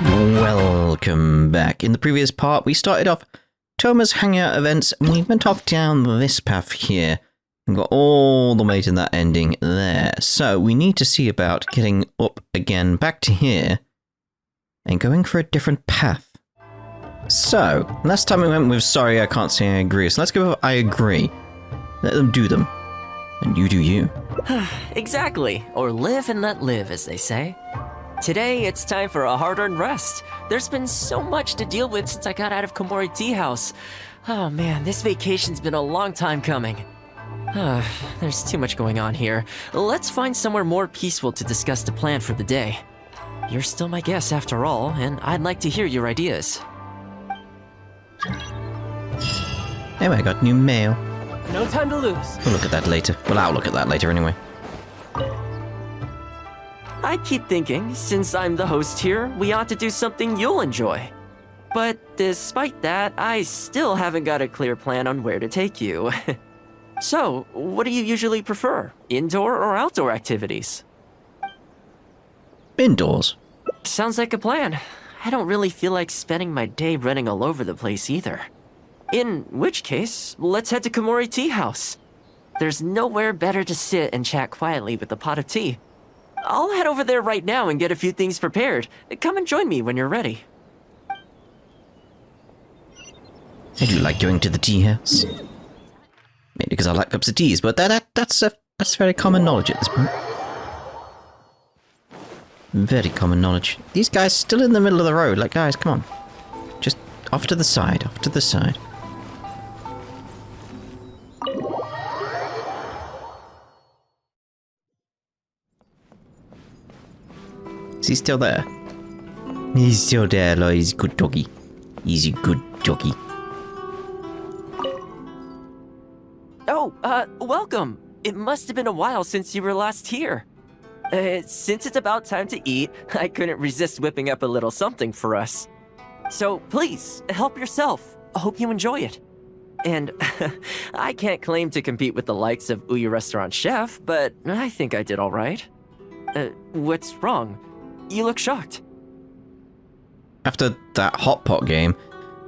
Welcome back. In the previous part, we started off Thoma's Hangout events, and we went off down this path here, and got all the way to that ending there. So, we need to see about getting up again, back to here, and going for a different path. So, last time we went with sorry, I can't say I agree, so let's go with I agree. Let them do them. And you do you. Exactly. Or live and let live, as they say. Today, it's time for a hard-earned rest. There's been so much to deal with since I got out of Komori Tea House. Oh man, this vacation's been a long time coming. There's too much going on here. Let's find somewhere more peaceful to discuss the plan for the day. You're still my guest after all, and I'd like to hear your ideas. Hey, I got new mail. No time to lose. We'll look at that later. Well, I'll look at that later anyway. I keep thinking, since I'm the host here, we ought to do something you'll enjoy. But despite that, I still haven't got a clear plan on where to take you. So, what do you usually prefer? Indoor or outdoor activities? Indoors. Sounds like a plan. I don't really feel like spending my day running all over the place either. In which case, let's head to Komori Tea House. There's nowhere better to sit and chat quietly with a pot of tea. I'll head over there right now and get a few things prepared. Come and join me when you're ready. I do like going to the tea house. Maybe because I like cups of teas, but that's very common knowledge at this point. Very common knowledge. These guys still in the middle of the road. Like, guys, come on. Just off to the side, off to the side. Is he still there? He's still there, like, he's a good doggy. He's a good doggy. Oh, welcome. It must have been a while since you were last here. Since it's about time to eat, I couldn't resist whipping up a little something for us. So, please, help yourself. I hope you enjoy it. And I can't claim to compete with the likes of Uyu Restaurant Chef, but I think I did all right. What's wrong? You look shocked. After that hot pot game,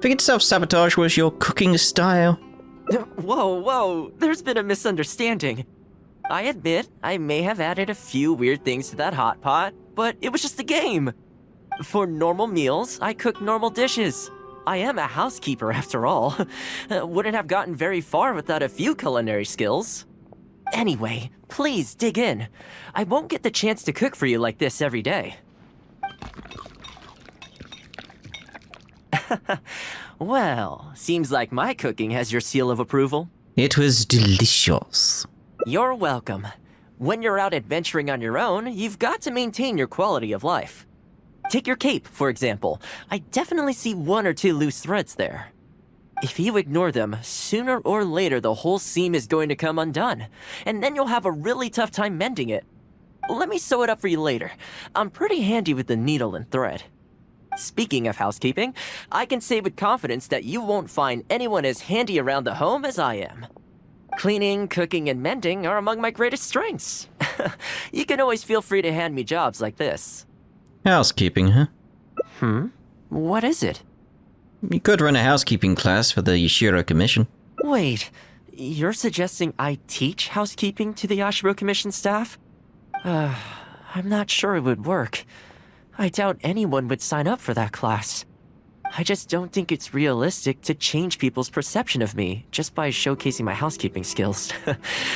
figured self-sabotage was your cooking style. Whoa, there's been a misunderstanding. I admit, I may have added a few weird things to that hot pot, but it was just a game. For normal meals, I cook normal dishes. I am a housekeeper after all. Wouldn't have gotten very far without a few culinary skills. Anyway, please dig in. I won't get the chance to cook for you like this every day. Well, seems like my cooking has your seal of approval. It was delicious. You're welcome. When you're out adventuring on your own, you've got to maintain your quality of life. Take your cape, for example. I definitely see one or two loose threads there. If you ignore them, sooner or later the whole seam is going to come undone, and then you'll have a really tough time mending it. Let me sew it up for you later. I'm pretty handy with the needle and thread. Speaking of housekeeping, I can say with confidence that you won't find anyone as handy around the home as I am. Cleaning, cooking, and mending are among my greatest strengths. You can always feel free to hand me jobs like this. Housekeeping, huh? What is it? You could run a housekeeping class for the Yashiro Commission. Wait, you're suggesting I teach housekeeping to the Yashiro Commission staff? I'm not sure it would work. I doubt anyone would sign up for that class. I just don't think it's realistic to change people's perception of me just by showcasing my housekeeping skills.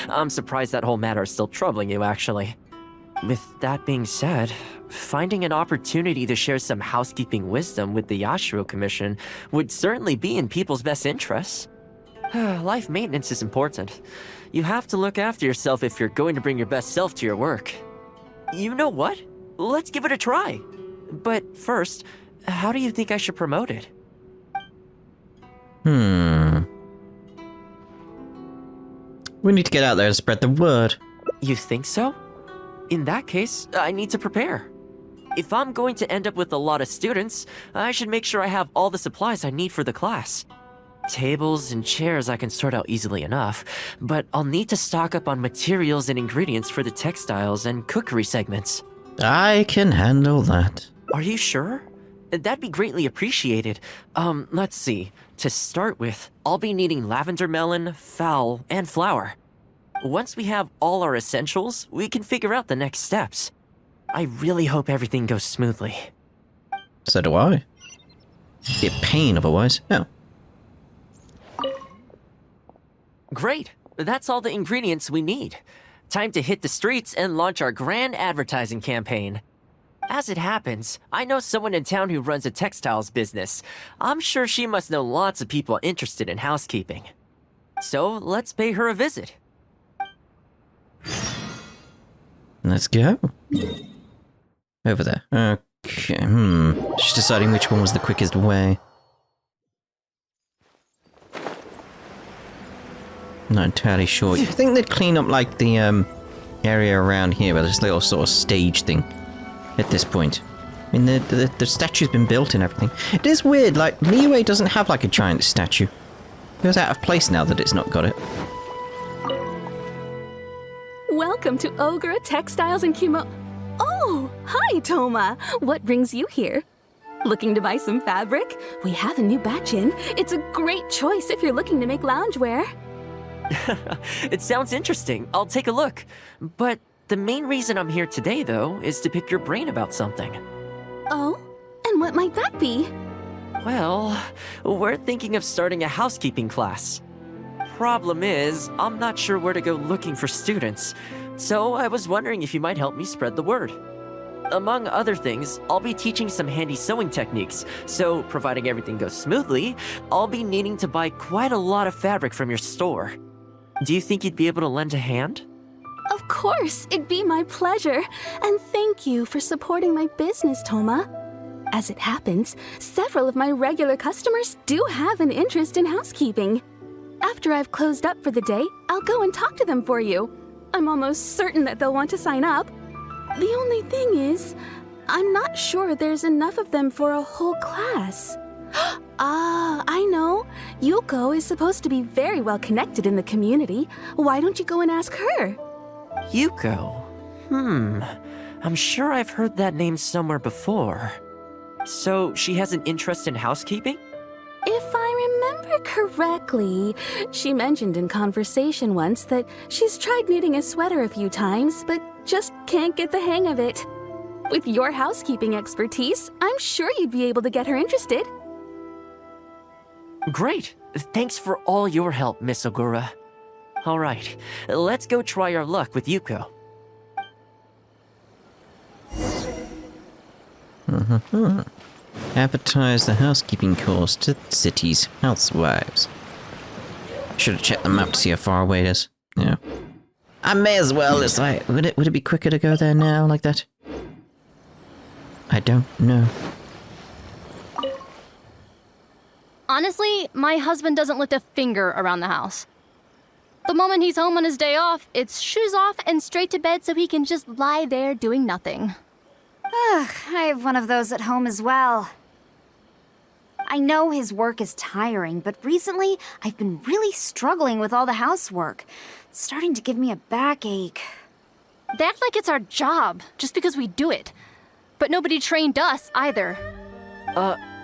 I'm surprised that whole matter is still troubling you, actually. With that being said, finding an opportunity to share some housekeeping wisdom with the Yashiro Commission would certainly be in people's best interests. Life maintenance is important. You have to look after yourself if you're going to bring your best self to your work. You know what? Let's give it a try. But first, how do you think I should promote it? We need to get out there and spread the word. You think so? In that case, I need to prepare. If I'm going to end up with a lot of students, I should make sure I have all the supplies I need for the class. Tables and chairs I can sort out easily enough, but I'll need to stock up on materials and ingredients for the textiles and cookery segments. I can handle that. Are you sure? That'd be greatly appreciated. Let's see. To start with, I'll be needing lavender melon, fowl, and flour. Once we have all our essentials, we can figure out the next steps. I really hope everything goes smoothly. So do I. Be a pain otherwise. Oh. Great. That's all the ingredients we need. Time to hit the streets and launch our grand advertising campaign. As it happens, I know someone in town who runs a textiles business. I'm sure she must know lots of people interested in housekeeping. So let's pay her a visit. Let's go. Over there. Okay, Just deciding which one was the quickest way. Not entirely sure. You think they'd clean up, like, the, area around here, but this little sort of stage thing at this point. I mean, the statue's been built and everything. It is weird, like, Liyue doesn't have, like, a giant statue. It feels out of place now that it's not got it. Welcome to Ogre Textiles and Oh, hi, Thoma. What brings you here? Looking to buy some fabric? We have a new batch in. It's a great choice if you're looking to make loungewear. It sounds interesting. I'll take a look. But the main reason I'm here today, though, is to pick your brain about something. Oh? And what might that be? Well, we're thinking of starting a housekeeping class. Problem is, I'm not sure where to go looking for students, so I was wondering if you might help me spread the word. Among other things, I'll be teaching some handy sewing techniques, so providing everything goes smoothly, I'll be needing to buy quite a lot of fabric from your store. Do you think you'd be able to lend a hand? Of course, it'd be my pleasure. And thank you for supporting my business, Thoma. As it happens, several of my regular customers do have an interest in housekeeping. After I've closed up for the day, I'll go and talk to them for you. I'm almost certain that they'll want to sign up. The only thing is, I'm not sure there's enough of them for a whole class. Ah, I know. Yuko is supposed to be very well connected in the community. Why don't you go and ask her? Yuko? I'm sure I've heard that name somewhere before. So, she has an interest in housekeeping? If I remember correctly, she mentioned in conversation once that she's tried knitting a sweater a few times, but just can't get the hang of it. With your housekeeping expertise, I'm sure you'd be able to get her interested. Great! Thanks for all your help, Miss Ogura. Alright, let's go try our luck with Yuko. Advertise the housekeeping course to cities' housewives. Should have checked the map to see how far away it is. Yeah. I may as well. It's like, would it be quicker to go there now like that? I don't know. Honestly, my husband doesn't lift a finger around the house. The moment he's home on his day off, it's shoes off and straight to bed so he can just lie there doing nothing. Ugh, I have one of those at home as well. I know his work is tiring, but recently I've been really struggling with all the housework. It's starting to give me a backache. They act like it's our job, just because we do it. But nobody trained us, either.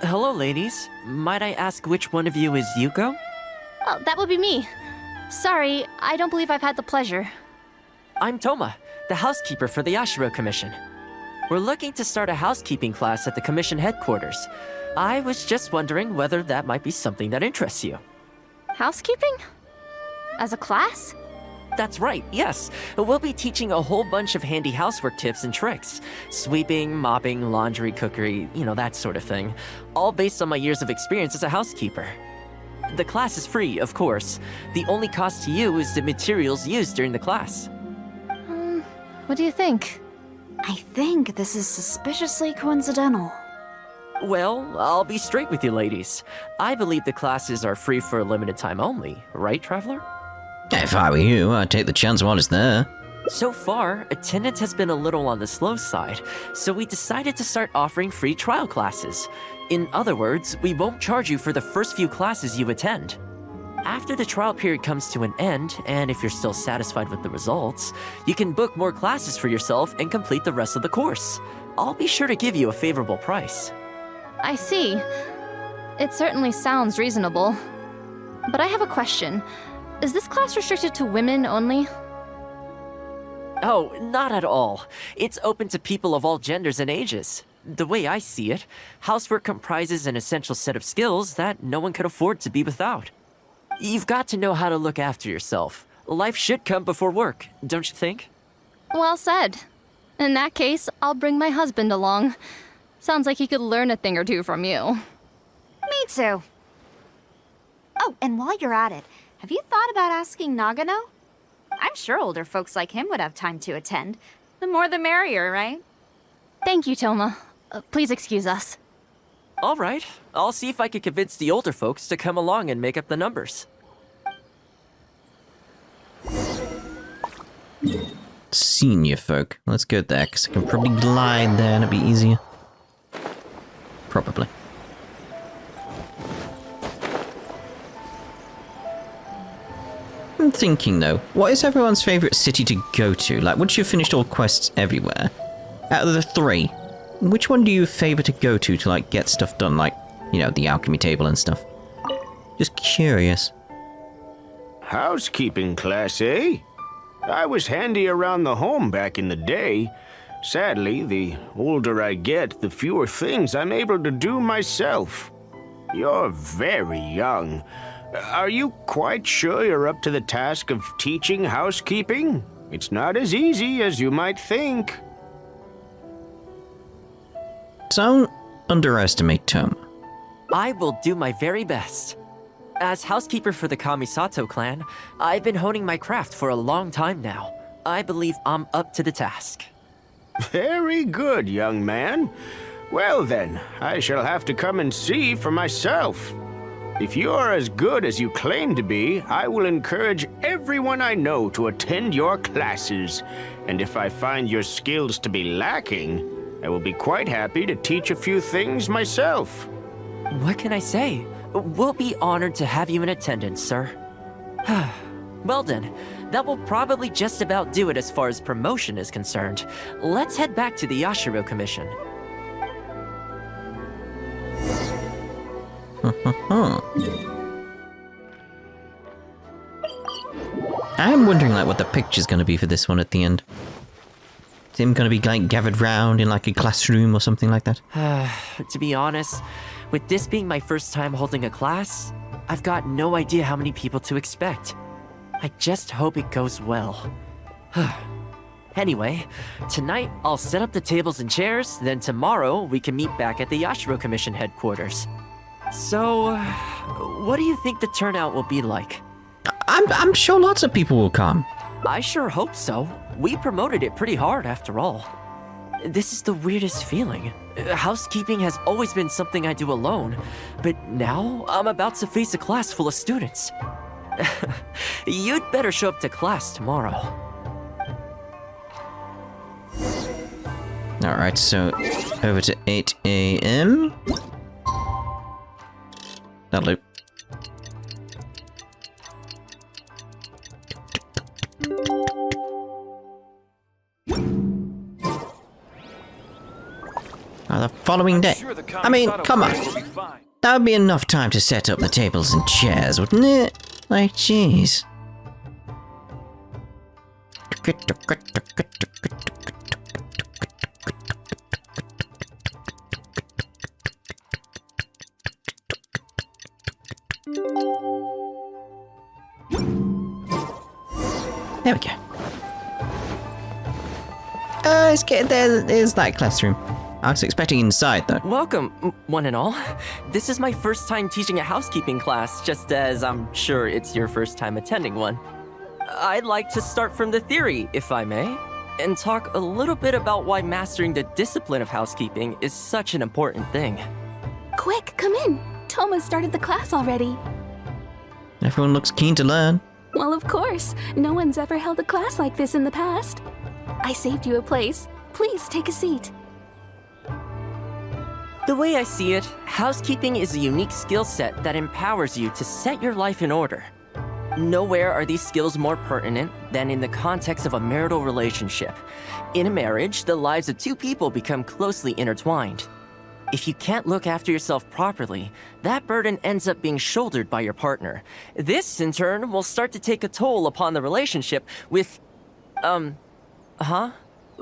Hello, ladies. Might I ask which one of you is Yuko? Oh, that would be me. Sorry, I don't believe I've had the pleasure. I'm Thoma, the housekeeper for the Yashiro Commission. We're looking to start a housekeeping class at the Commission headquarters. I was just wondering whether that might be something that interests you. Housekeeping? As a class? That's right, yes. We'll be teaching a whole bunch of handy housework tips and tricks. Sweeping, mopping, laundry, cookery, that sort of thing. All based on my years of experience as a housekeeper. The class is free, of course. The only cost to you is the materials used during the class. What do you think? I think this is suspiciously coincidental. Well, I'll be straight with you ladies. I believe the classes are free for a limited time only, right, Traveler? If I were you, I'd take the chance while it's there. So far, attendance has been a little on the slow side, so we decided to start offering free trial classes. In other words, we won't charge you for the first few classes you attend. After the trial period comes to an end, and if you're still satisfied with the results, you can book more classes for yourself and complete the rest of the course. I'll be sure to give you a favorable price. I see. It certainly sounds reasonable. But I have a question. Is this class restricted to women only? Oh, not at all. It's open to people of all genders and ages. The way I see it, housework comprises an essential set of skills that no one could afford to be without. You've got to know how to look after yourself. Life should come before work, don't you think? Well said. In that case, I'll bring my husband along. Sounds like he could learn a thing or two from you. Me too. Oh, and while you're at it, have you thought about asking Nagano? I'm sure older folks like him would have time to attend. The more the merrier, right? Thank you, Thoma. Please excuse us. All right, I'll see if I can convince the older folks to come along and make up the numbers. Senior folk. Let's go there, because I can probably glide there and it'll be easier. Probably. I'm thinking though, what is everyone's favourite city to go to? Like, once you've finished all quests everywhere, out of the three, which one do you favour to go to like get stuff done, like, you know, the alchemy table and stuff? Just curious. Housekeeping class, eh? I was handy around the home back in the day. Sadly, the older I get, the fewer things I'm able to do myself. You're very young. Are you quite sure you're up to the task of teaching housekeeping? It's not as easy as you might think. Don't underestimate Thoma. I will do my very best. As housekeeper for the Kamisato clan, I've been honing my craft for a long time now. I believe I'm up to the task. Very good, young man. Well then, I shall have to come and see for myself. If you're as good as you claim to be, I will encourage everyone I know to attend your classes. And if I find your skills to be lacking, I will be quite happy to teach a few things myself. What can I say? We'll be honored to have you in attendance, sir. Well then, that will probably just about do it as far as promotion is concerned. Let's head back to the Yashiro Commission. I'm wondering like what the picture's gonna be for this one at the end. Is him gonna be like gathered round in like a classroom or something like that? To be honest, with this being my first time holding a class, I've got no idea how many people to expect. I just hope it goes well. Anyway, tonight I'll set up the tables and chairs, then tomorrow we can meet back at the Yashiro Commission headquarters. So, what do you think the turnout will be like? I'm sure lots of people will come. I sure hope so. We promoted it pretty hard after all. This is the weirdest feeling. Housekeeping has always been something I do alone, but now I'm about to face a class full of students. You'd better show up to class tomorrow. Alright, so over to 8 a.m. That'll do. The following day. I mean, come on. That would be enough time to set up the tables and chairs, wouldn't it? Like, jeez. There we go. Let's get there. There's that classroom. I was expecting inside, though. Welcome, one and all. This is my first time teaching a housekeeping class, just as I'm sure it's your first time attending one. I'd like to start from the theory, if I may, and talk a little bit about why mastering the discipline of housekeeping is such an important thing. Quick, come in. Thoma started the class already. Everyone looks keen to learn. Well, of course. No one's ever held a class like this in the past. I saved you a place. Please take a seat. The way I see it, housekeeping is a unique skill set that empowers you to set your life in order. Nowhere are these skills more pertinent than in the context of a marital relationship. In a marriage, the lives of two people become closely intertwined. If you can't look after yourself properly, that burden ends up being shouldered by your partner. This, in turn, will start to take a toll upon the relationship with... Huh?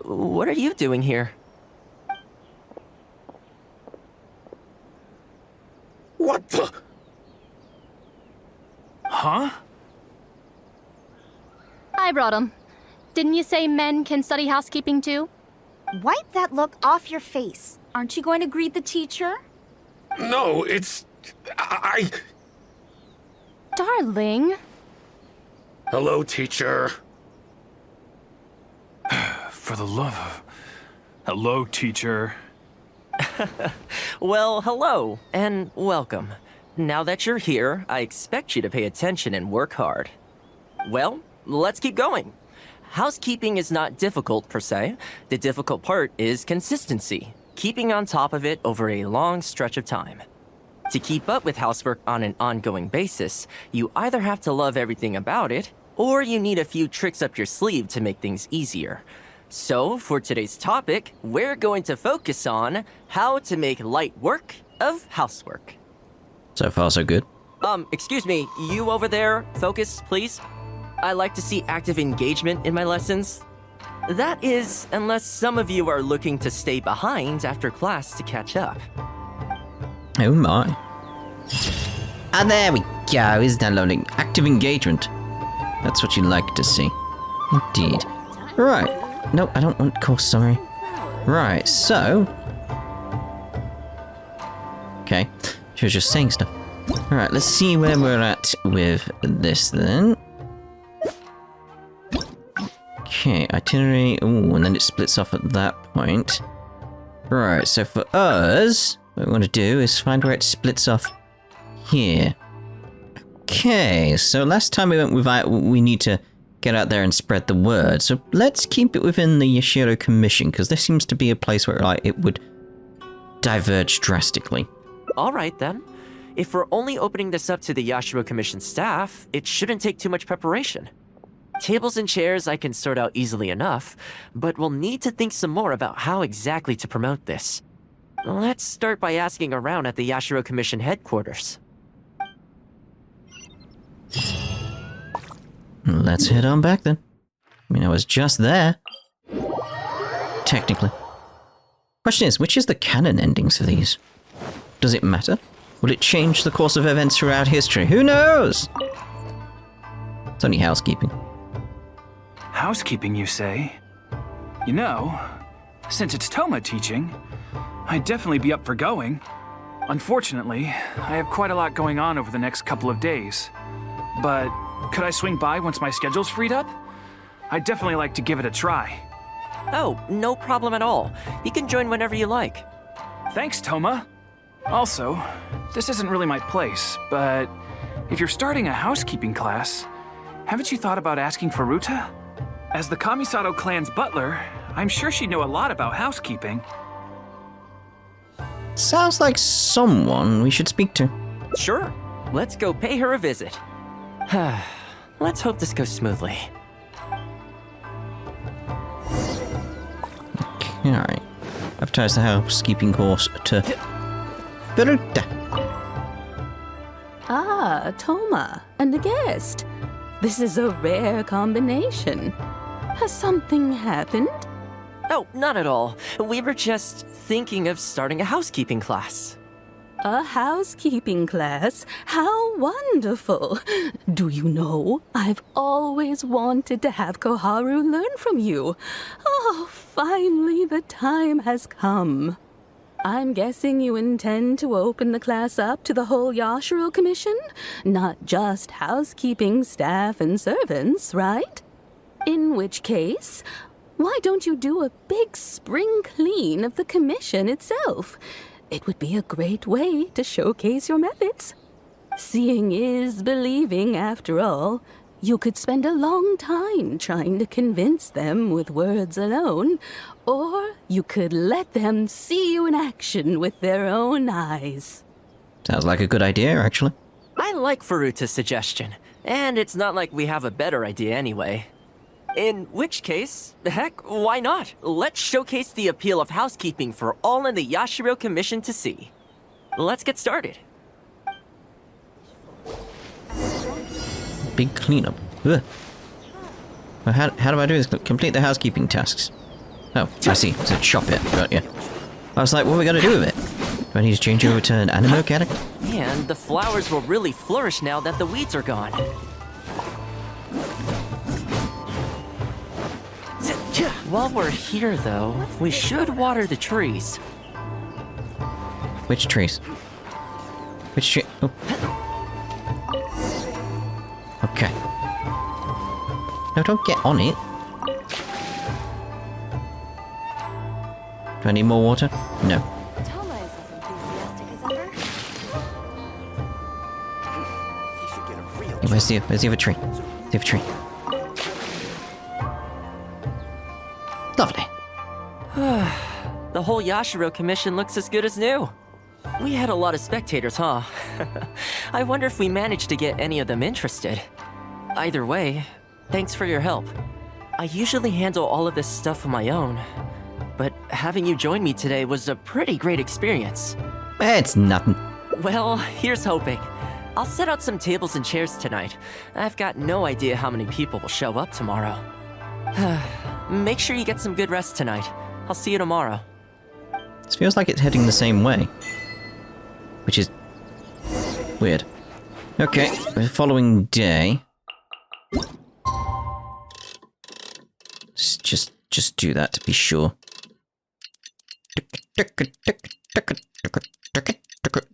What are you doing here? What the? Huh? I brought him. Didn't you say men can study housekeeping too? Wipe that look off your face. Aren't you going to greet the teacher? No, it's... Darling. Hello, teacher. For the love of... Hello, teacher. Well, hello, and welcome. Now that you're here, I expect you to pay attention and work hard. Well, let's keep going. Housekeeping is not difficult per se. The difficult part is consistency, keeping on top of it over a long stretch of time. To keep up with housework on an ongoing basis, you either have to love everything about it, or you need a few tricks up your sleeve to make things easier. So, for today's topic, we're going to focus on how to make light work of housework. So far, so good. Excuse me, you over there, focus, please. I like to see active engagement in my lessons. That is, unless some of you are looking to stay behind after class to catch up. Oh my. And there we go, is downloading. Active engagement. That's what you like to see. Indeed. Right. No, I don't want course summary. Right, so... Okay. She was just saying stuff. Alright, let's see where we're at with this then. Okay, itinerary. Ooh, and then it splits off at that point. Right, so for us, what we want to do is find where it splits off here. Okay, so last time we went with we need to get out there and spread the word. So let's keep it within the Yashiro Commission, because this seems to be a place where like it would diverge drastically. All right, then. If we're only opening this up to the Yashiro Commission staff, it shouldn't take too much preparation. Tables and chairs I can sort out easily enough, but we'll need to think some more about how exactly to promote this. Let's start by asking around at the Yashiro Commission headquarters. Let's head on back then. I mean, I was just there. Technically. Question is, which is the canon endings for these? Does it matter? Will it change the course of events throughout history? Who knows? It's only housekeeping. Housekeeping, you say? You know, since it's Thoma teaching, I'd definitely be up for going. Unfortunately, I have quite a lot going on over the next couple of days. But could I swing by once my schedule's freed up? I'd definitely like to give it a try. Oh, no problem at all. You can join whenever you like. Thanks, Thoma. Also, this isn't really my place, but if you're starting a housekeeping class, haven't you thought about asking Furuta? As the Kamisato clan's butler, I'm sure she'd know a lot about housekeeping. Sounds like someone we should speak to. Sure. Let's go pay her a visit. Let's hope this goes smoothly. Okay, alright. Advertise the housekeeping course to Furuta. Ah, Thoma, and a guest. This is a rare combination. Has something happened? Oh, not at all. We were just thinking of starting a housekeeping class. A housekeeping class? How wonderful! Do you know, I've always wanted to have Koharu learn from you. Oh, finally the time has come. I'm guessing you intend to open the class up to the whole Yashiro Commission? Not just housekeeping staff and servants, right? In which case, why don't you do a big spring clean of the commission itself? It would be a great way to showcase your methods. Seeing is believing, after all. You could spend a long time trying to convince them with words alone, or you could let them see you in action with their own eyes. Sounds like a good idea, actually. I like Furuta's suggestion, and it's not like we have a better idea anyway. In which case, heck, why not? Let's showcase the appeal of housekeeping for all in the Yashiro Commission to see. Let's get started. Big cleanup. Ugh. Well, how do I do this? Complete the housekeeping tasks. Oh, I see. So chop it. Got ya. I was like, what are we gonna do with it? Do I need to change over to an anime character? Man, the flowers will really flourish now that the weeds are gone. While we're here, though, we should water the trees. Which trees? Which tree? Oh. Okay. No, don't get on it. Do I need more water? No. Thoma is as enthusiastic as ever. Hey, where's the other tree? The other tree. Lovely. The whole Yashiro Commission looks as good as new. We had a lot of spectators, huh? I wonder if we managed to get any of them interested. Either way, thanks for your help. I usually handle all of this stuff on my own, but having you join me today was a pretty great experience. It's nothing. Well, here's hoping. I'll set out some tables and chairs tonight. I've got no idea how many people will show up tomorrow. Make sure you get some good rest tonight. I'll see you tomorrow. This feels like it's heading the same way. Which is weird. Okay, the following day. Just do that to be sure.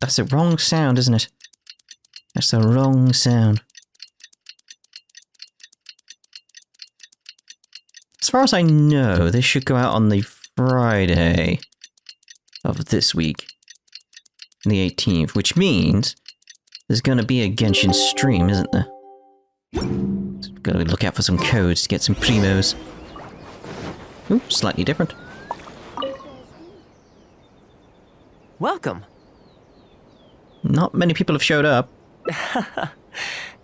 That's the wrong sound, isn't it? That's the wrong sound. As far as I know, this should go out on the Friday of this week. The 18th, which means there's going to be a Genshin stream, isn't there? So got to look out for some codes to get some primos. Ooh, slightly different. Welcome. Not many people have showed up.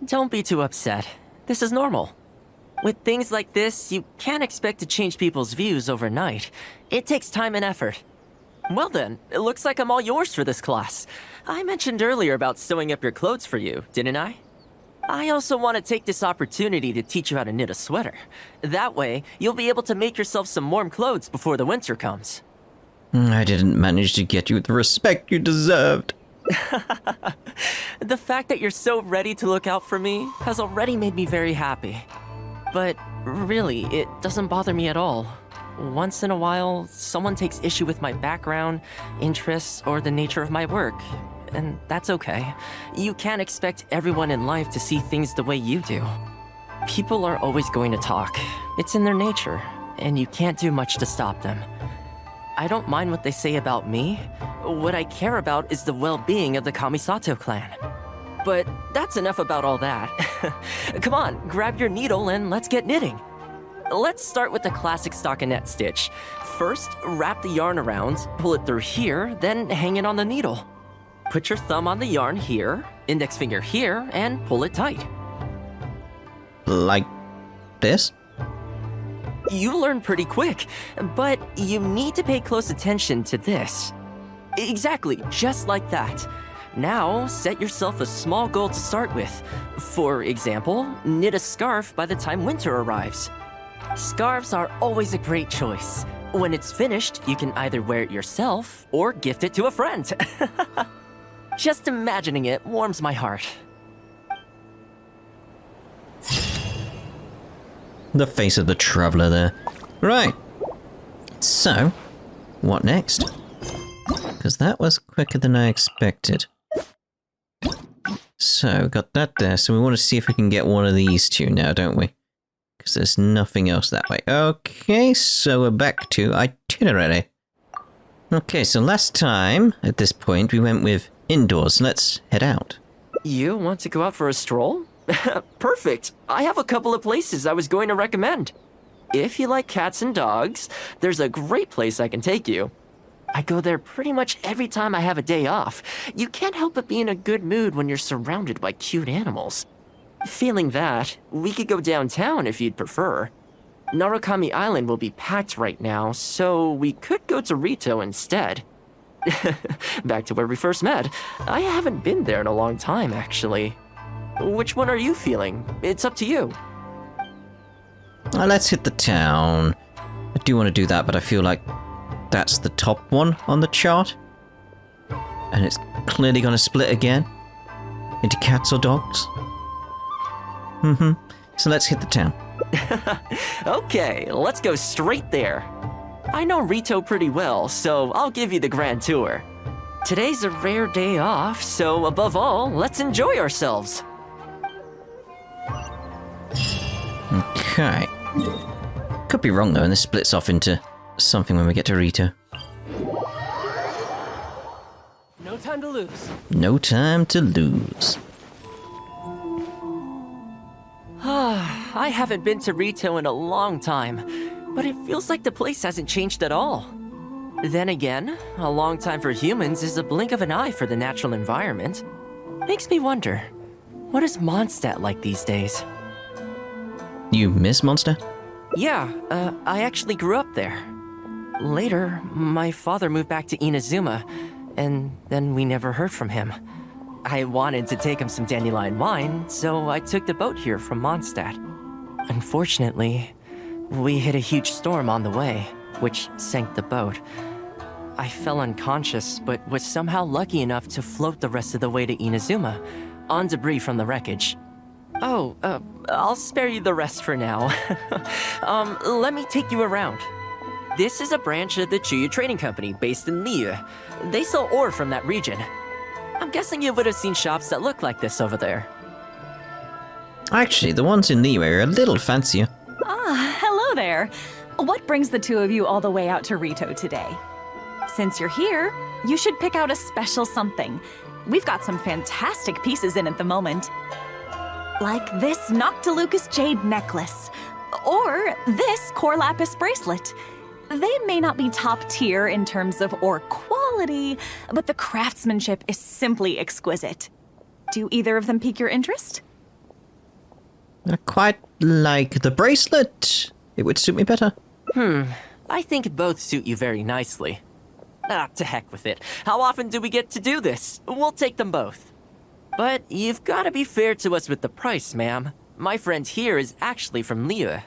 Don't be too upset. This is normal. With things like this, you can't expect to change people's views overnight. It takes time and effort. Well then, it looks like I'm all yours for this class. I mentioned earlier about sewing up your clothes for you, didn't I? I also want to take this opportunity to teach you how to knit a sweater. That way, you'll be able to make yourself some warm clothes before the winter comes. I didn't manage to get you the respect you deserved. The fact that you're so ready to look out for me has already made me very happy. But really, it doesn't bother me at all. Once in a while, someone takes issue with my background, interests, or the nature of my work. And that's okay. You can't expect everyone in life to see things the way you do. People are always going to talk. It's in their nature, and you can't do much to stop them. I don't mind what they say about me. What I care about is the well-being of the Kamisato clan. But that's enough about all that. Come on, grab your needle and let's get knitting. Let's start with the classic stockinette stitch. First, wrap the yarn around, pull it through here, then hang it on the needle. Put your thumb on the yarn here, index finger here, and pull it tight. Like this? You learn pretty quick, but you need to pay close attention to this. Exactly, just like that. Now, set yourself a small goal to start with. For example, knit a scarf by the time winter arrives. Scarves are always a great choice. When it's finished, you can either wear it yourself or gift it to a friend. Just imagining it warms my heart. The face of the traveller there. Right. So, what next? Because that was quicker than I expected. So, got that there. So we want to see if we can get one of these two now, don't we? Because there's nothing else that way. Okay, so we're back to Itinerary. Okay, so last time, at this point, we went with indoors. Let's head out. You want to go out for a stroll? Perfect. I have a couple of places I was going to recommend. If you like cats and dogs, there's a great place I can take you. I go there pretty much every time I have a day off. You can't help but be in a good mood when you're surrounded by cute animals. Feeling that, we could go downtown if you'd prefer. Narukami Island will be packed right now, so we could go to Rito instead. Back to where we first met. I haven't been there in a long time, actually. Which one are you feeling? It's up to you. Let's hit the town. I do want to do that, but I feel like that's the top one on the chart. And it's clearly going to split again into cats or dogs. So let's hit the town. Okay, let's go straight there. I know Rito pretty well, so I'll give you the grand tour. Today's a rare day off, so above all, let's enjoy ourselves. Okay. Could be wrong though, and this splits off into something when we get to Rito. No time to lose. No time to lose. I haven't been to Rito in a long time, but it feels like the place hasn't changed at all. Then again, a long time for humans is a blink of an eye for the natural environment. Makes me wonder, what is Mondstadt like these days? You miss Mondstadt? Yeah, I actually grew up there. Later, my father moved back to Inazuma, and then we never heard from him. I wanted to take him some dandelion wine, so I took the boat here from Mondstadt. Unfortunately, we hit a huge storm on the way, which sank the boat. I fell unconscious, but was somehow lucky enough to float the rest of the way to Inazuma, on debris from the wreckage. Oh, I'll spare you the rest for now. Let me take you around. This is a branch of the Chuyu Trading Company based in Liyue. They sell ore from that region. I'm guessing you would have seen shops that look like this over there. Actually, the ones in Liyue are a little fancier. Ah, hello there. What brings the two of you all the way out to Rito today? Since you're here, you should pick out a special something. We've got some fantastic pieces in at the moment. Like this Noctilucus jade necklace, or this Core Lapis bracelet. They may not be top tier in terms of ore quality, but the craftsmanship is simply exquisite. Do either of them pique your interest? I quite like the bracelet. It would suit me better. I think both suit you very nicely. Ah, to heck with it. How often do we get to do this? We'll take them both. But you've got to be fair to us with the price, ma'am. My friend here is actually from Liyue.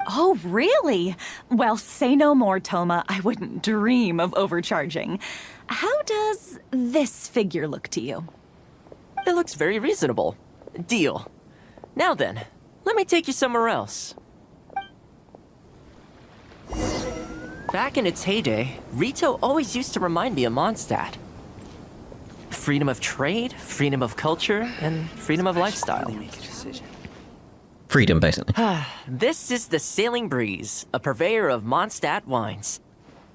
Oh, really? Well, say no more, Thoma. I wouldn't dream of overcharging. How does this figure look to you? It looks very reasonable. Deal. Now then, let me take you somewhere else. Back in its heyday, Rito always used to remind me of Mondstadt. Freedom of trade, freedom of culture, and freedom of lifestyle. Freedom, basically. This is the Sailing Breeze, a purveyor of Mondstadt wines.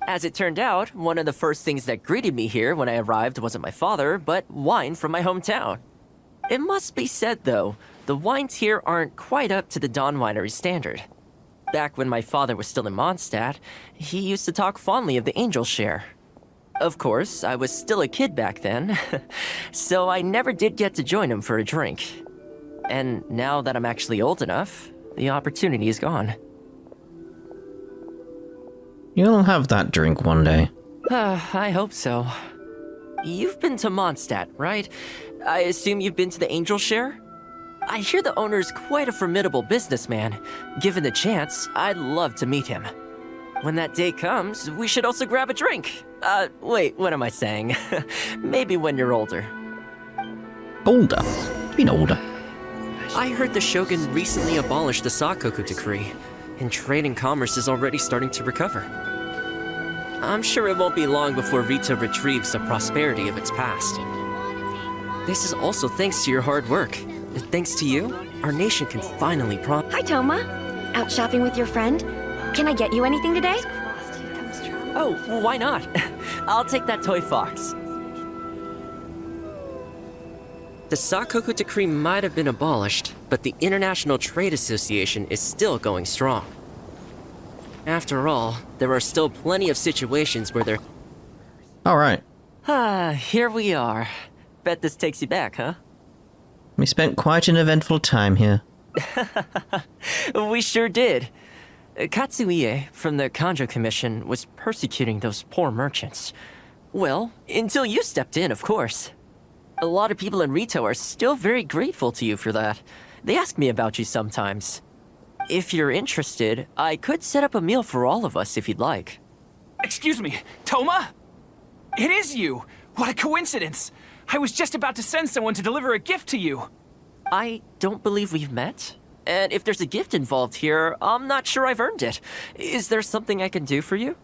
As it turned out, one of the first things that greeted me here when I arrived wasn't my father, but wine from my hometown. It must be said, though, the wines here aren't quite up to the Dawn Winery standard. Back when my father was still in Mondstadt, he used to talk fondly of the Angel Share. Of course, I was still a kid back then, so I never did get to join him for a drink. And now that I'm actually old enough, the opportunity is gone. You'll have that drink one day. I hope so. You've been to Mondstadt, right? I assume you've been to the Angel Share? I hear the owner's quite a formidable businessman. Given the chance, I'd love to meet him. When that day comes, we should also grab a drink. Wait, what am I saying? Maybe when you're older. Older? You mean older? I heard the Shogun recently abolished the Sakoku decree, and trade and commerce is already starting to recover. I'm sure it won't be long before Rito retrieves the prosperity of its past. This is also thanks to your hard work. Thanks to you, our nation can finally Hi, Thoma. Out shopping with your friend? Can I get you anything today? Oh, why not? I'll take that toy fox. The Sakoku decree might have been abolished, but the International Trade Association is still going strong. After all, there are still plenty of situations where there... Alright. Here we are. Bet this takes you back, huh? We spent quite an eventful time here. We sure did. Katsuie from the Kanjo Commission was persecuting those poor merchants. Well, until you stepped in, of course. A lot of people in Rito are still very grateful to you for that. They ask me about you sometimes. If you're interested, I could set up a meal for all of us if you'd like. Excuse me, Thoma? It is you! What a coincidence! I was just about to send someone to deliver a gift to you. I don't believe we've met. And if there's a gift involved here, I'm not sure I've earned it. Is there something I can do for you?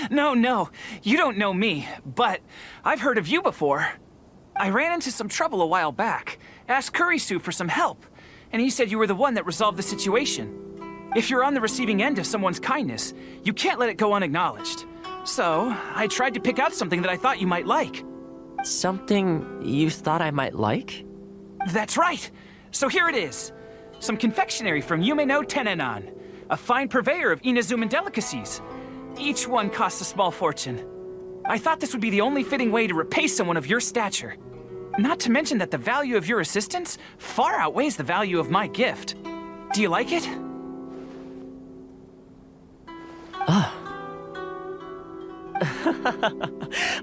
No, you don't know me, but I've heard of you before. I ran into some trouble a while back, asked Kurisu for some help, and he said you were the one that resolved the situation. If you're on the receiving end of someone's kindness, you can't let it go unacknowledged. So, I tried to pick out something that I thought you might like. Something you thought I might like? That's right! So here it is. Some confectionery from Yume no Tenenan, a fine purveyor of Inazuman delicacies. Each one costs a small fortune. I thought this would be the only fitting way to repay someone of your stature. Not to mention that the value of your assistance far outweighs the value of my gift. Do you like it?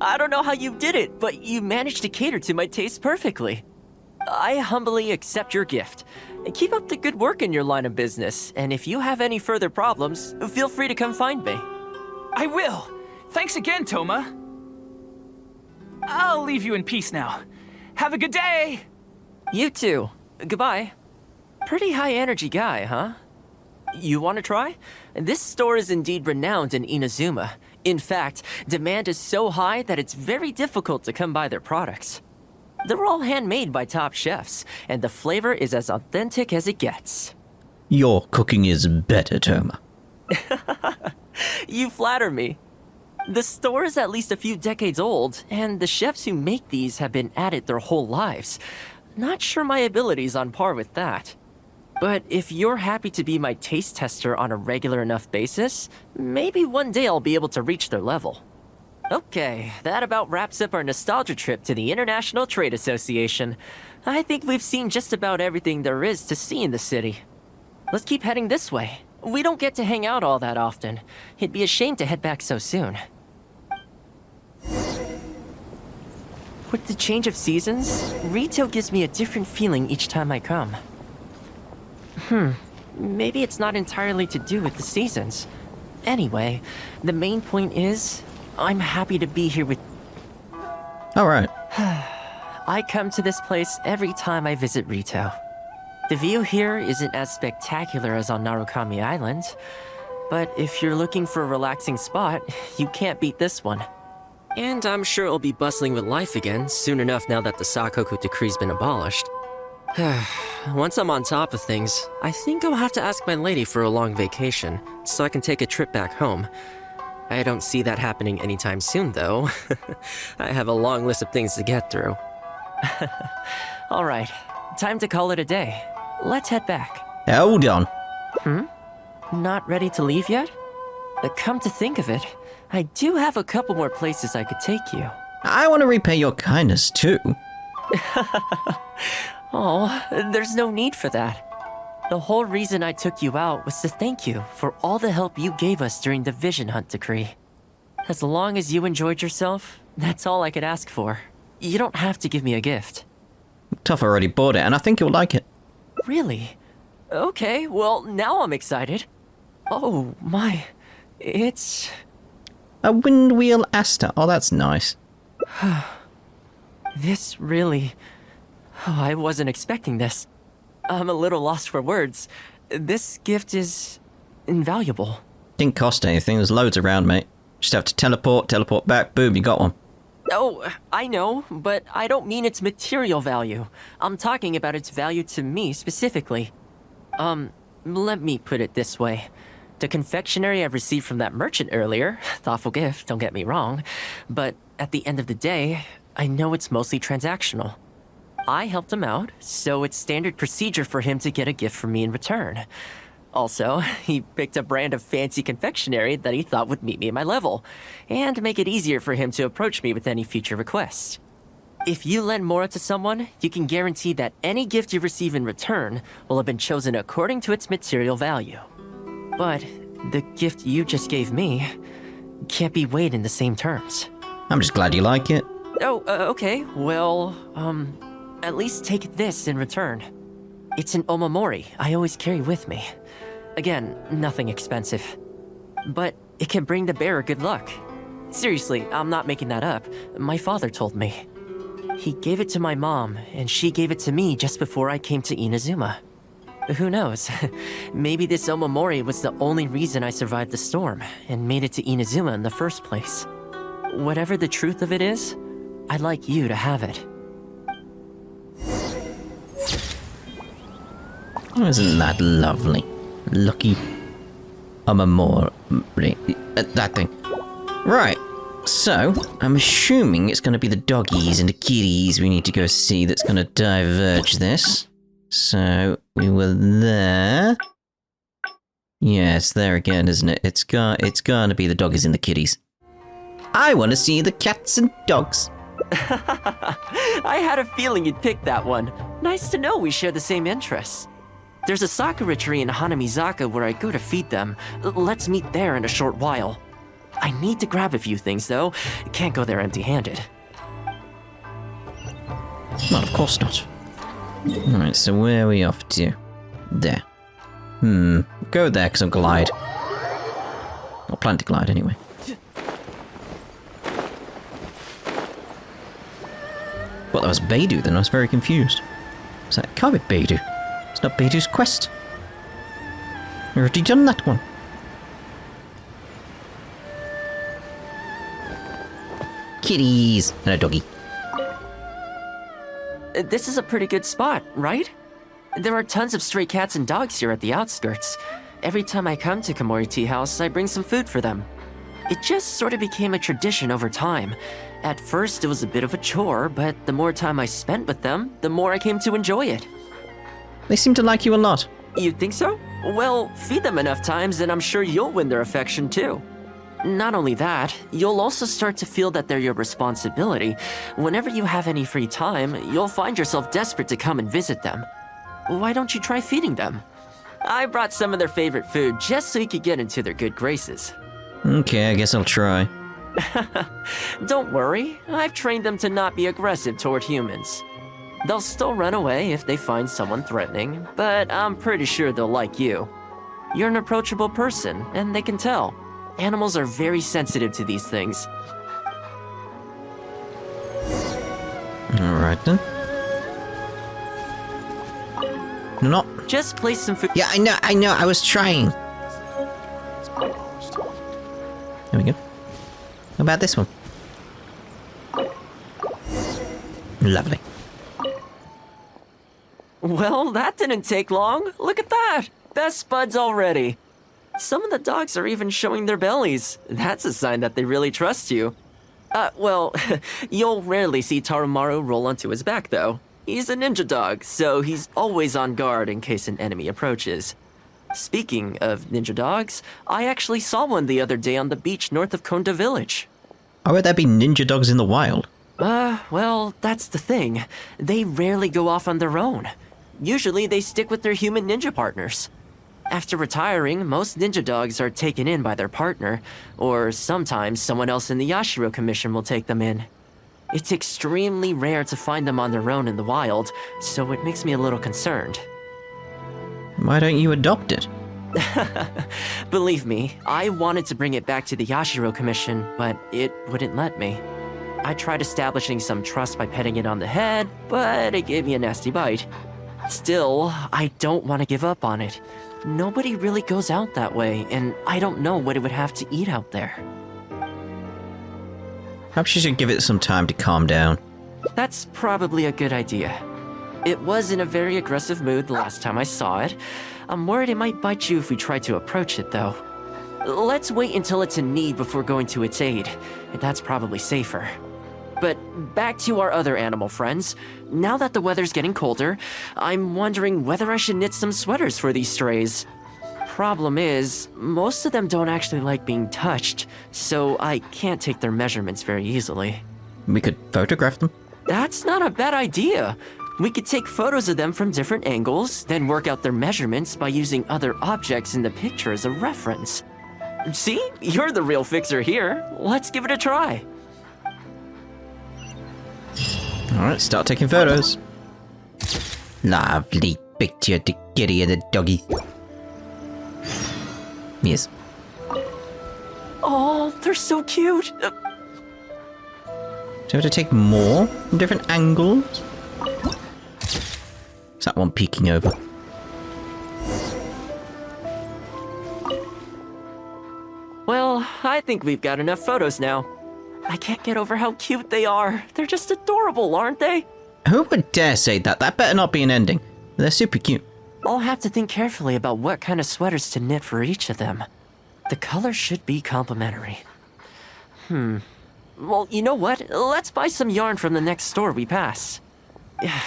I don't know how you did it, but you managed to cater to my taste perfectly. I humbly accept your gift. Keep up the good work in your line of business, and if you have any further problems, feel free to come find me. I will! Thanks again, Thoma. I'll leave you in peace now. Have a good day! You too. Goodbye. Pretty high energy guy, huh? You want to try? This store is indeed renowned in Inazuma. In fact, demand is so high that it's very difficult to come by their products. They're all handmade by top chefs, and the flavor is as authentic as it gets. Your cooking is better, Thoma. You flatter me. The store is at least a few decades old, and the chefs who make these have been at it their whole lives. Not sure my ability's on par with that. But if you're happy to be my taste tester on a regular enough basis, maybe one day I'll be able to reach their level. Okay, that about wraps up our nostalgia trip to the International Trade Association. I think we've seen just about everything there is to see in the city. Let's keep heading this way. We don't get to hang out all that often. It'd be a shame to head back so soon. With the change of seasons, Rito gives me a different feeling each time I come. Maybe it's not entirely to do with the seasons. Anyway, the main point is, I'm happy to be here with... Alright. I come to this place every time I visit Rito. The view here isn't as spectacular as on Narukami Island, but if you're looking for a relaxing spot, you can't beat this one. And I'm sure it'll be bustling with life again soon enough now that the Sakoku decree's been abolished. Once I'm on top of things, I think I'll have to ask my lady for a long vacation, so I can take a trip back home. I don't see that happening anytime soon, though. I have a long list of things to get through. Alright, time to call it a day. Let's head back. Hold on. Not ready to leave yet? Come to think of it, I do have a couple more places I could take you. I want to repay your kindness, too. Oh, there's no need for that. The whole reason I took you out was to thank you for all the help you gave us during the Vision Hunt decree. As long as you enjoyed yourself, that's all I could ask for. You don't have to give me a gift. Tough already bought it, and I think you'll like it. Really? Okay, well, now I'm excited. Oh, my. It's... A Windwheel Asta. Oh, that's nice. This really... Oh, I wasn't expecting this. I'm a little lost for words. This gift is... invaluable. Didn't cost anything. There's loads around, mate. Just have to teleport back, boom, you got one. Oh, I know, but I don't mean its material value. I'm talking about its value to me specifically. Let me put it this way. The confectionery I received from that merchant earlier, thoughtful gift, don't get me wrong, but at the end of the day, I know it's mostly transactional. I helped him out, so it's standard procedure for him to get a gift from me in return. Also, he picked a brand of fancy confectionery that he thought would meet me at my level, and make it easier for him to approach me with any future requests. If you lend Mora to someone, you can guarantee that any gift you receive in return will have been chosen according to its material value. But the gift you just gave me can't be weighed in the same terms. I'm just glad you like it. Oh, okay. Well, at least take this in return. It's an omamori I always carry with me. Again, nothing expensive. But it can bring the bearer good luck. Seriously, I'm not making that up. My father told me. He gave it to my mom, and she gave it to me just before I came to Inazuma. Who knows? Maybe this omamori was the only reason I survived the storm and made it to Inazuma in the first place. Whatever the truth of it is, I'd like you to have it. Oh, isn't that lovely? Lucky omamori. That thing. Right. So, I'm assuming it's going to be the doggies and the kitties we need to go see that's going to diverge this. So, we were there. Yeah, it's there again, isn't it? It's going to be the doggies and the kitties. I want to see the cats and dogs. I had a feeling you'd pick that one. Nice to know we share the same interests. There's a sakura tree in Hanamizaka where I go to feed them. Let's meet there in a short while. I need to grab a few things, though. Can't go there empty-handed. Well, of course not. Alright, so where are we off to? There. Go there, because I'll glide. Or plan to glide, anyway. Well, that was Beidou, then. I was very confused. So it can't be Beidou. It's not Beidou's quest. We've already done that one. Kitties! And a doggy. This is a pretty good spot, right? There are tons of stray cats and dogs here at the outskirts. Every time I come to Komori Tea House, I bring some food for them. It just sort of became a tradition over time. At first, it was a bit of a chore, but the more time I spent with them, the more I came to enjoy it. They seem to like you a lot. You think so? Well, feed them enough times and I'm sure you'll win their affection too. Not only that, you'll also start to feel that they're your responsibility. Whenever you have any free time, you'll find yourself desperate to come and visit them. Why don't you try feeding them? I brought some of their favorite food just so you could get into their good graces. Okay, I guess I'll try. Don't worry, I've trained them to not be aggressive toward humans. They'll still run away if they find someone threatening, but I'm pretty sure they'll like you. You're an approachable person, and they can tell. Animals are very sensitive to these things. Alright then. No. Just place some food. Yeah, I know, I was trying. There we go. How about this one? Lovely. Well, that didn't take long. Look at that. Best buds already. Some of the dogs are even showing their bellies. That's a sign that they really trust you. Well, you'll rarely see Tarumaru roll onto his back, though. He's a ninja dog, so he's always on guard in case an enemy approaches. Speaking of ninja dogs, I actually saw one the other day on the beach north of Konda Village. How would there be ninja dogs in the wild? Well, that's the thing. They rarely go off on their own. Usually they stick with their human ninja partners. After retiring, most ninja dogs are taken in by their partner, or sometimes someone else in the Yashiro Commission will take them in. It's extremely rare to find them on their own in the wild, so it makes me a little concerned. Why don't you adopt it? Believe me, I wanted to bring it back to the Yashiro Commission, but it wouldn't let me. I tried establishing some trust by petting it on the head, but it gave me a nasty bite. Still, I don't want to give up on it. Nobody really goes out that way, and I don't know what it would have to eat out there. Perhaps you should give it some time to calm down. That's probably a good idea. It was in a very aggressive mood the last time I saw it. I'm worried it might bite you if we try to approach it, though. Let's wait until it's in need before going to its aid. That's probably safer. But back to our other animal friends. Now that the weather's getting colder, I'm wondering whether I should knit some sweaters for these strays. Problem is, most of them don't actually like being touched, so I can't take their measurements very easily. We could photograph them. That's not a bad idea. We could take photos of them from different angles, then work out their measurements by using other objects in the picture as a reference. See? You're the real fixer here. Let's give it a try. Alright, start taking photos. Lovely picture to Kitty and the doggy. Yes. Oh, they're so cute. Do you have to take more from different angles? Is that one peeking over? Well, I think we've got enough photos now. I can't get over how cute they are. They're just adorable, aren't they? Who would dare say that? That better not be an ending. They're super cute. I'll have to think carefully about what kind of sweaters to knit for each of them. The colors should be complementary. Well, you know what? Let's buy some yarn from the next store we pass.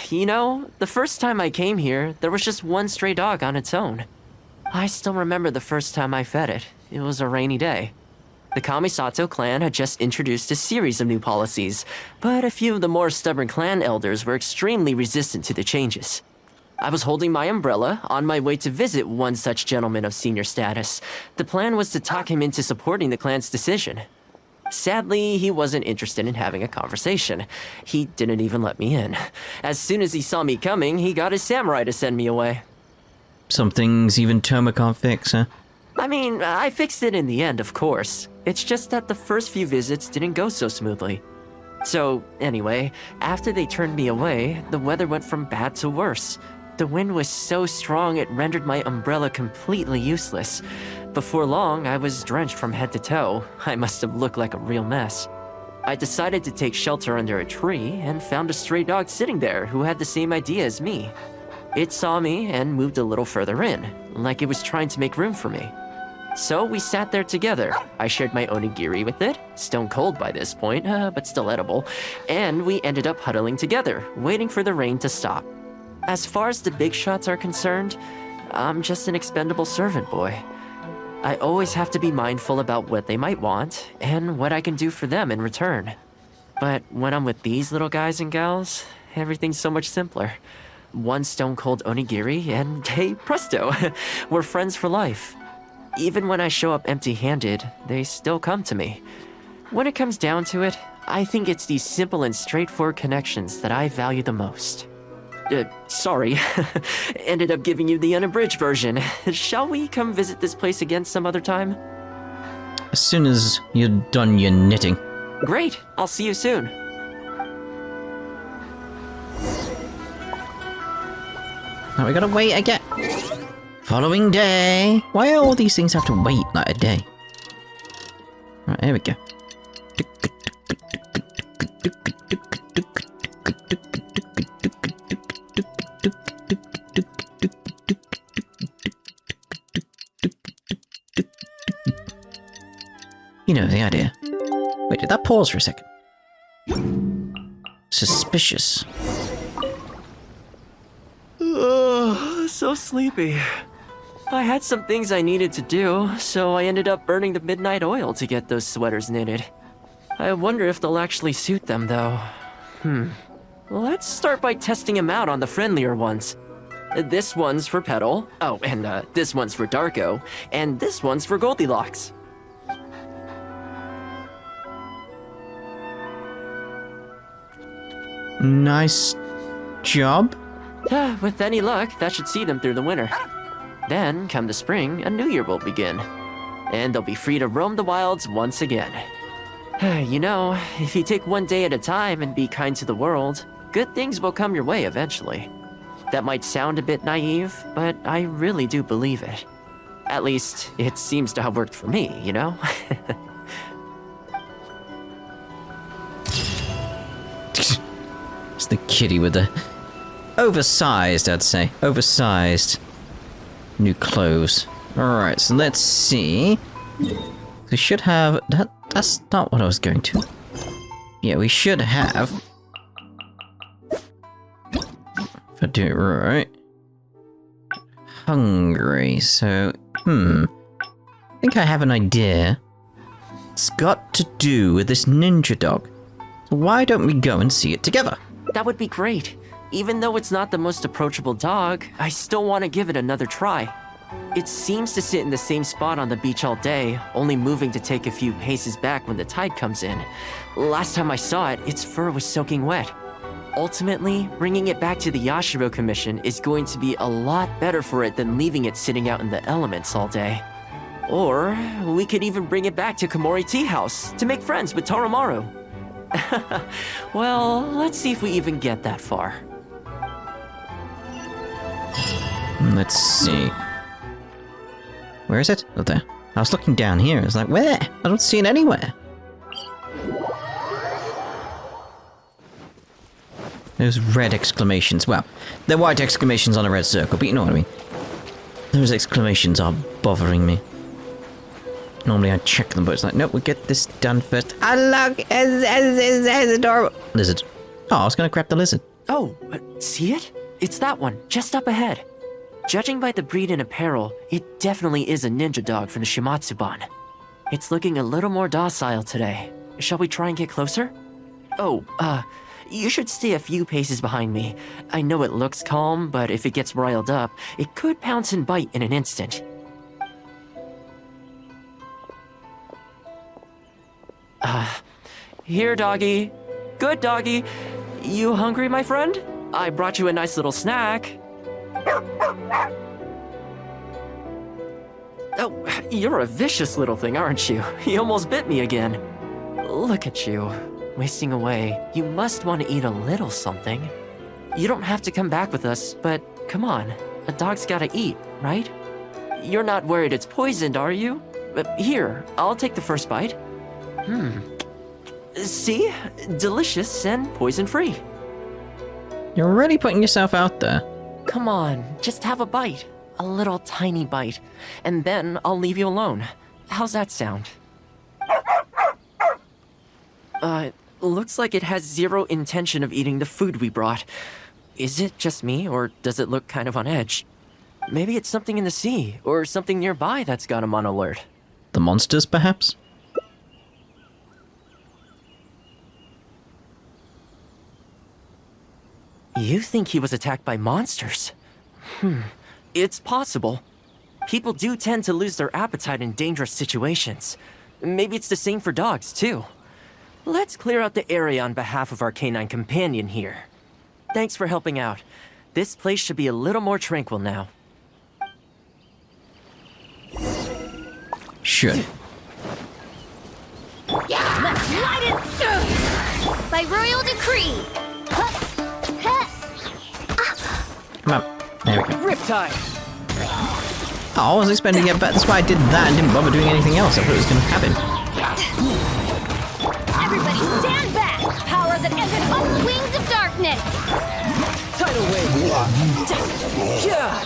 You know, the first time I came here, there was just one stray dog on its own. I still remember the first time I fed it. It was a rainy day. The Kamisato clan had just introduced a series of new policies, but a few of the more stubborn clan elders were extremely resistant to the changes. I was holding my umbrella, on my way to visit one such gentleman of senior status. The plan was to talk him into supporting the clan's decision. Sadly, he wasn't interested in having a conversation. He didn't even let me in. As soon as he saw me coming, he got his samurai to send me away. Some things even Thoma can't fix, huh? I mean, I fixed it in the end, of course. It's just that the first few visits didn't go so smoothly. So, anyway, after they turned me away, the weather went from bad to worse. The wind was so strong it rendered my umbrella completely useless. Before long, I was drenched from head to toe. I must have looked like a real mess. I decided to take shelter under a tree and found a stray dog sitting there who had the same idea as me. It saw me and moved a little further in, like it was trying to make room for me. So we sat there together. I shared my onigiri with it, stone cold by this point, but still edible, and we ended up huddling together, waiting for the rain to stop. As far as the big shots are concerned, I'm just an expendable servant boy. I always have to be mindful about what they might want and what I can do for them in return. But when I'm with these little guys and gals, everything's so much simpler. One stone-cold onigiri and hey, presto, we're friends for life. Even when I show up empty-handed, they still come to me. When it comes down to it, I think it's these simple and straightforward connections that I value the most. Sorry. Ended up giving you the unabridged version. Shall we come visit this place again some other time? As soon as you're done your knitting. Great. I'll see you soon. Now we gotta wait again. Following day. Why all these things have to wait like a day? Right, here we go. You know the idea. Wait, did that pause for a second? Suspicious. So sleepy. I had some things I needed to do, so I ended up burning the midnight oil to get those sweaters knitted. I wonder if they'll actually suit them, though. Let's start by testing them out on the friendlier ones. This one's for Petal. Oh, and this one's for Darko. And this one's for Goldilocks. Nice job. With any luck, that should see them through the winter. Then, come the spring, a new year will begin. And they'll be free to roam the wilds once again. You know, if you take one day at a time and be kind to the world, good things will come your way eventually. That might sound a bit naive, but I really do believe it. At least, it seems to have worked for me, you know? It's the kitty with the... oversized, I'd say. Oversized. New clothes. Alright, so let's see. We should have... That's not what I was going to. Yeah, we should have... If I do it right... Hungry, so... I think I have an idea. It's got to do with this ninja dog. So why don't we go and see it together? That would be great. Even though it's not the most approachable dog, I still want to give it another try. It seems to sit in the same spot on the beach all day, only moving to take a few paces back when the tide comes in. Last time I saw it, its fur was soaking wet. Ultimately, bringing it back to the Yashiro Commission is going to be a lot better for it than leaving it sitting out in the elements all day. Or, we could even bring it back to Komori Tea House to make friends with Toromaru. Well, let's see if we even get that far. Let's see. Where is it? Oh, there. I was looking down here. It's like, where? I don't see it anywhere. Those red exclamations. Well, they're white exclamations on a red circle, but you know what I mean. Those exclamations are bothering me. Normally I check them, but it's like, nope, we'll get this done first. Ah, look! It's adorable. Lizard. Oh, I was gonna grab the lizard. Oh, see it? It's that one, just up ahead. Judging by the breed and apparel, it definitely is a ninja dog from the Shimatsuban. It's looking a little more docile today. Shall we try and get closer? Oh, you should stay a few paces behind me. I know it looks calm, but if it gets riled up, it could pounce and bite in an instant. Here, doggy. Good doggy. You hungry, my friend? I brought you a nice little snack. Oh, you're a vicious little thing, aren't you? You almost bit me again. Look at you, wasting away. You must want to eat a little something. You don't have to come back with us, but come on. A dog's gotta eat, right? You're not worried it's poisoned, are you? Here, I'll take the first bite. See? Delicious and poison-free. You're already putting yourself out there. Come on, just have a bite. A little tiny bite. And then I'll leave you alone. How's that sound? Looks like it has zero intention of eating the food we brought. Is it just me, or does it look kind of on edge? Maybe it's something in the sea, or something nearby that's got him on alert. The monsters, perhaps? You think he was attacked by monsters? It's possible. People do tend to lose their appetite in dangerous situations. Maybe it's the same for dogs, too. Let's clear out the area on behalf of our canine companion here. Thanks for helping out. This place should be a little more tranquil now. Should. Let's light it! By royal decree! Come on. There we go. Riptide! Oh, I was expecting to get better. That's why I did that and didn't bother doing anything else. I thought it was going to happen. Everybody stand back! Power that ended on the wings of darkness! Tidal wave! Yeah!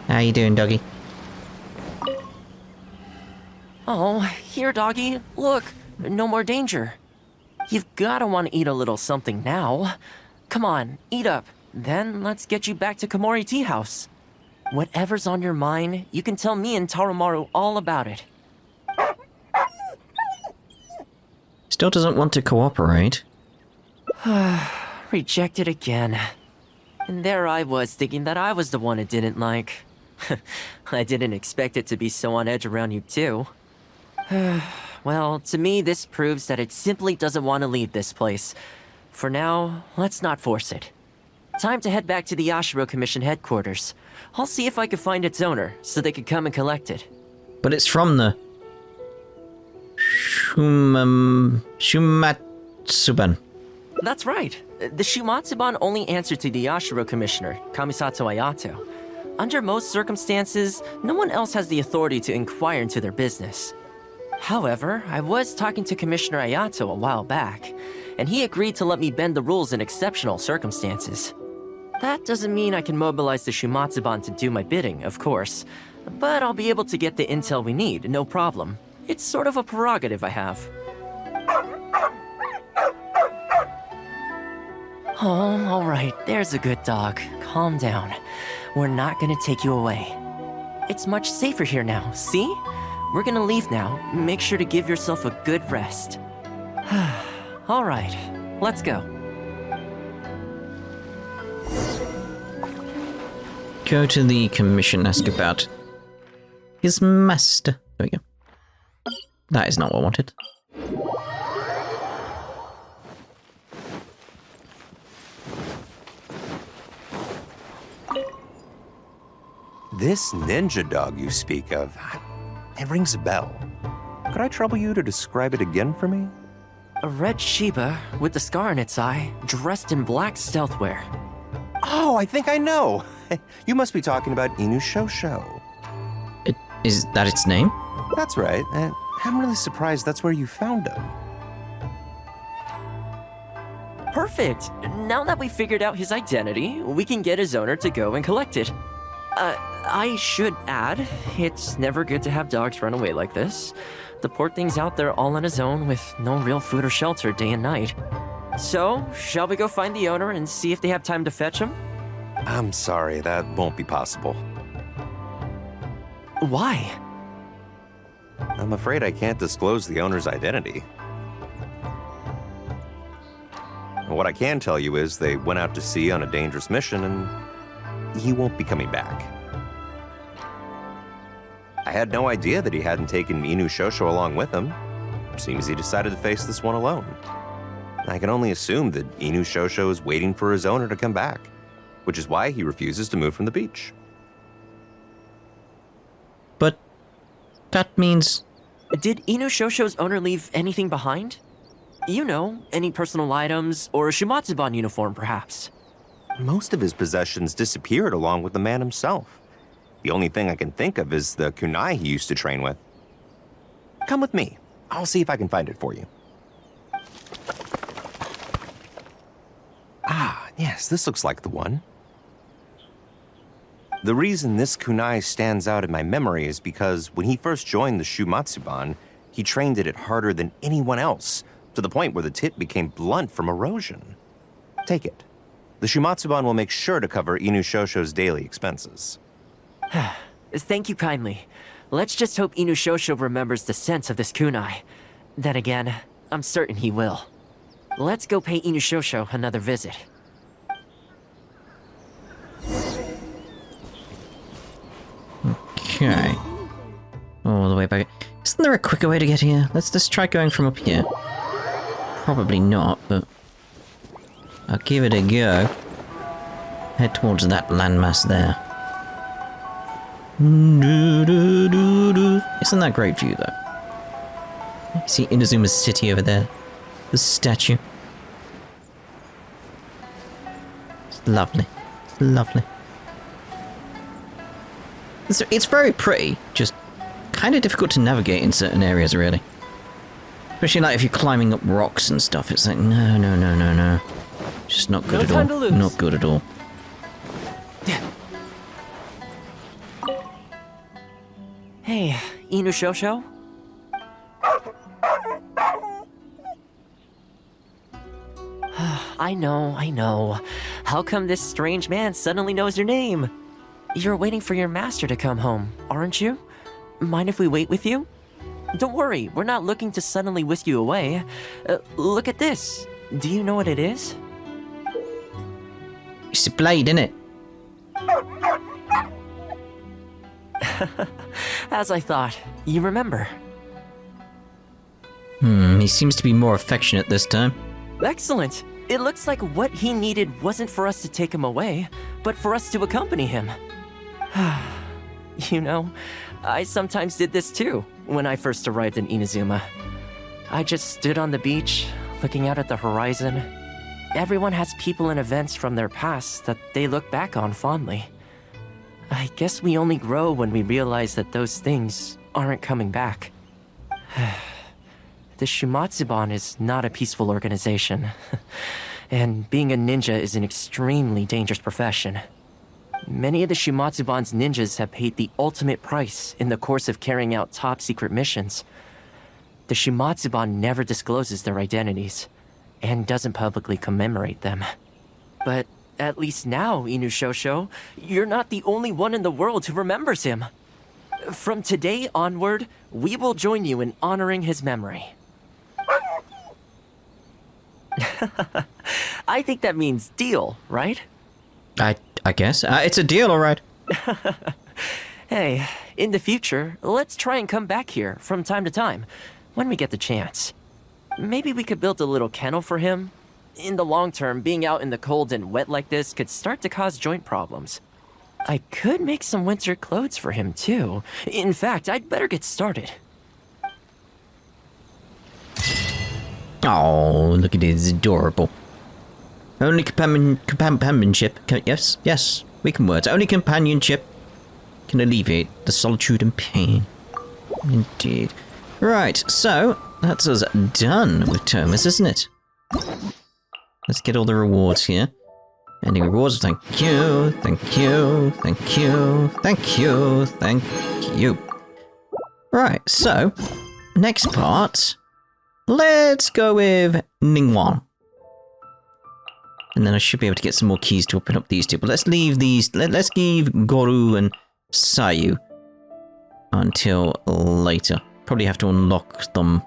How you doing, doggy? Oh, here, doggy. Look, no more danger. You've gotta want to eat a little something now. Come on, eat up. Then let's get you back to Komori Tea House. Whatever's on your mind, you can tell me and Toromaru all about it. Still doesn't want to cooperate. Rejected again. And there I was thinking that I was the one it didn't like. I didn't expect it to be so on edge around you too. Well, to me this proves that it simply doesn't want to leave this place. For now, let's not force it. Time to head back to the Yashiro Commission headquarters. I'll see if I can find its owner, so they can come and collect it. But it's from the... Shumatsuban. That's right. The Shumatsuban only answer to the Yashiro Commissioner, Kamisato Ayato. Under most circumstances, no one else has the authority to inquire into their business. However, I was talking to Commissioner Ayato a while back, and he agreed to let me bend the rules in exceptional circumstances. That doesn't mean I can mobilize the Shumatsuban to do my bidding, of course, but I'll be able to get the intel we need, no problem. It's sort of a prerogative I have. Oh, alright, there's a good dog. Calm down. We're not gonna take you away. It's much safer here now, see? We're gonna leave now. Make sure to give yourself a good rest. Alright, Let's go. Go to the Commission, ask about his master. There we go. That is not what I wanted. This ninja dog you speak of, it rings a bell. Could I trouble you to describe it again for me? A red Shiba with the scar in its eye, dressed in black stealth wear. Oh, I think I know. You must be talking about Inuzuma. Is that its name? That's right. I'm really surprised that's where you found him. Perfect! Now that we figured out his identity, we can get his owner to go and collect it. I should add, it's never good to have dogs run away like this. The poor thing's out there all on his own with no real food or shelter day and night. So, shall we go find the owner and see if they have time to fetch him? I'm sorry, that won't be possible. Why? I'm afraid I can't disclose the owner's identity. What I can tell you is they went out to sea on a dangerous mission and he won't be coming back. I had no idea that he hadn't taken Inuzuma along with him. Seems he decided to face this one alone. I can only assume that Inuzuma is waiting for his owner to come back, which is why he refuses to move from the beach. But that means... Did Inuzuma's owner leave anything behind? You know, any personal items or a Shumatsuban uniform, perhaps? Most of his possessions disappeared along with the man himself. The only thing I can think of is the kunai he used to train with. Come with me. I'll see if I can find it for you. Ah, yes, this looks like the one. The reason this kunai stands out in my memory is because when he first joined the Shumatsuban, he trained it harder than anyone else, to the point where the tip became blunt from erosion. Take it. The Shumatsuban will make sure to cover Inuzuma's daily expenses. Thank you kindly. Let's just hope Inuzuma remembers the sense of this kunai. Then again, I'm certain he will. Let's go pay Inuzuma another visit. Okay. All the way back. Isn't there a quicker way to get here? Let's try going from up here. Probably not, but I'll give it a go. Head towards that landmass there. Isn't that great view, though? You see Inazuma's city over there. The statue. It's lovely. It's lovely. It's very pretty, just kind of difficult to navigate in certain areas, really. Especially like if you're climbing up rocks and stuff, it's like, no. Just not good at all. Not good at all. Hey, Inuzuma? I know. How come this strange man suddenly knows your name? You're waiting for your master to come home, aren't you? Mind if we wait with you? Don't worry, we're not looking to suddenly whisk you away. Look at this. Do you know what it is? It's a blade, isn't it? As I thought. You remember. He seems to be more affectionate this time. Excellent. It looks like what he needed wasn't for us to take him away, but for us to accompany him. You know, I sometimes did this too, when I first arrived in Inazuma. I just stood on the beach, looking out at the horizon. Everyone has people and events from their past that they look back on fondly. I guess we only grow when we realize that those things aren't coming back. The Shumatsuban is not a peaceful organization, and being a ninja is an extremely dangerous profession. Many of the Shumatsuban's ninjas have paid the ultimate price in the course of carrying out top-secret missions. The Shumatsuban never discloses their identities, and doesn't publicly commemorate them. But at least now, Inuzuma, you're not the only one in the world who remembers him. From today onward, we will join you in honoring his memory. I think that means deal, right? I guess. It's a deal, alright. Hey, in the future, let's try and come back here from time to time, when we get the chance. Maybe we could build a little kennel for him. In the long term, being out in the cold and wet like this could start to cause joint problems. I could make some winter clothes for him, too. In fact, I'd better get started. Oh, look at it, it's adorable. Only companionship. Yes, weaken words. Only companionship can alleviate the solitude and pain. Indeed. Right, so that's us done with Thomas, isn't it? Let's get all the rewards here. Ending rewards, thank you, thank you, thank you, thank you, thank you. Right, so, next part, let's go with Ningguang. And then I should be able to get some more keys to open up these two. But let's leave these, let's leave Goru and Sayu until later. Probably have to unlock them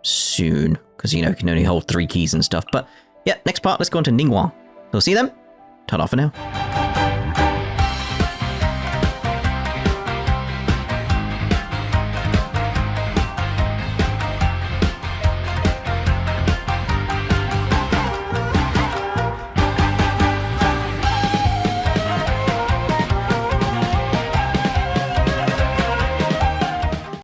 soon, because, you know, you can only hold 3 keys and stuff. But, yeah, next part, let's go on to Ningguang. We'll see them. Ta-da for now.